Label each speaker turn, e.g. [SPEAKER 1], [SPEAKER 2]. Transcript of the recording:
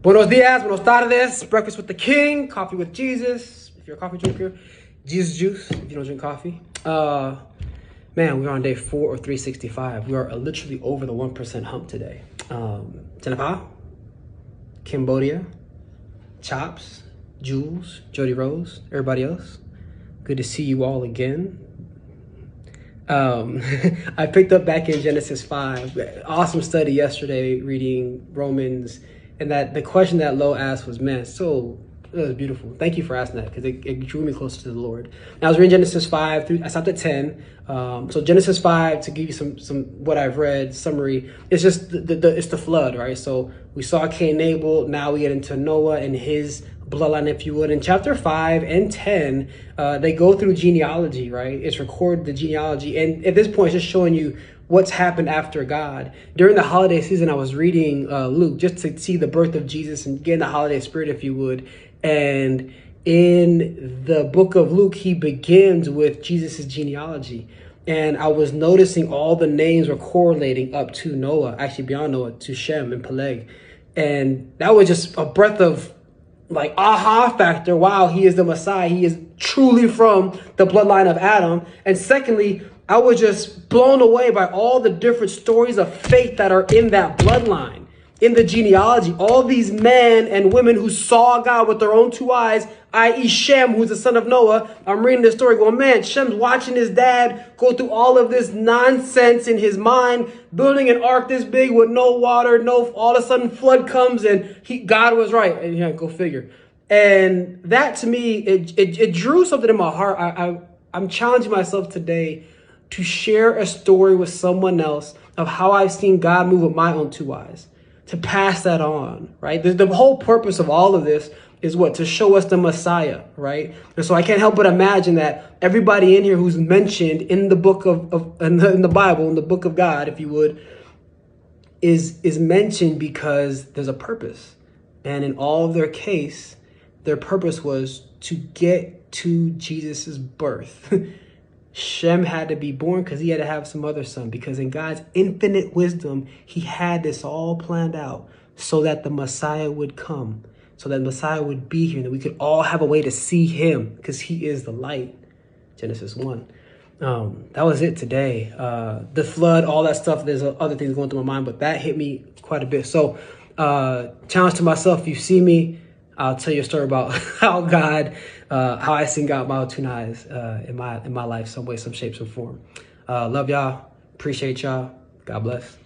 [SPEAKER 1] Buenos dias, buenos tardes, breakfast with the king, coffee with Jesus. If you're a coffee drinker, Jesus juice if you don't drink coffee. Man, we're on day 4 or 365. We are literally over the 1% hump today. Jennifer, Cambodia, Chops, Jules, Jody Rose, everybody else. Good to see you all again. I picked up back in Genesis 5. Awesome study yesterday reading Romans. And that the question that Lo asked was, man, it was beautiful. Thank you for asking that because it drew me closer to the Lord. And I was reading Genesis 5 I stopped at 10. So Genesis 5, to give you some what I've read summary, it's just it's the flood, right? So we saw Cain and Abel. Now we get into Noah and his bloodline, if you would. In chapter 5 and 10, they go through genealogy, right? It's recorded the genealogy, and at this point, it's just showing you what's happened after God. During the holiday season, I was reading Luke just to see the birth of Jesus and get in the holiday spirit, if you would. And in the book of Luke, he begins with Jesus's genealogy. And I was noticing all the names were correlating up to Noah, actually beyond Noah, to Shem and Peleg. And that was just a breath of like aha factor. Wow, he is the Messiah. He is truly from the bloodline of Adam. And secondly, I was just blown away by all the different stories of faith that are in that bloodline, in the genealogy. All these men and women who saw God with their own two eyes, i.e. Shem, who's the son of Noah. I'm reading this story going, man, Shem's watching his dad go through all of this nonsense in his mind, building an ark this big with no water, all of a sudden flood comes and God was right. And yeah, go figure. And that to me, it drew something in my heart. I'm challenging myself today to share a story with someone else of how I've seen God move with my own two eyes, to pass that on, right? The whole purpose of all of this is what? To show us the Messiah, right? And so I can't help but imagine that everybody in here who's mentioned in the book in the Bible, in the book of God, if you would, is mentioned because there's a purpose. And in all of their case, their purpose was to get to Jesus's birth. Shem had to be born because he had to have some other son, because in God's infinite wisdom, he had this all planned out so that the Messiah would come, so that Messiah would be here, and that we could all have a way to see him because he is the light. Genesis 1. That was it today. The flood, all that stuff, there's other things going through my mind, but that hit me quite a bit. So challenge to myself, if you see me, I'll tell you a story about how I seen God with my two eyes in my life, some way, some shape, some form. Love y'all. Appreciate y'all. God bless.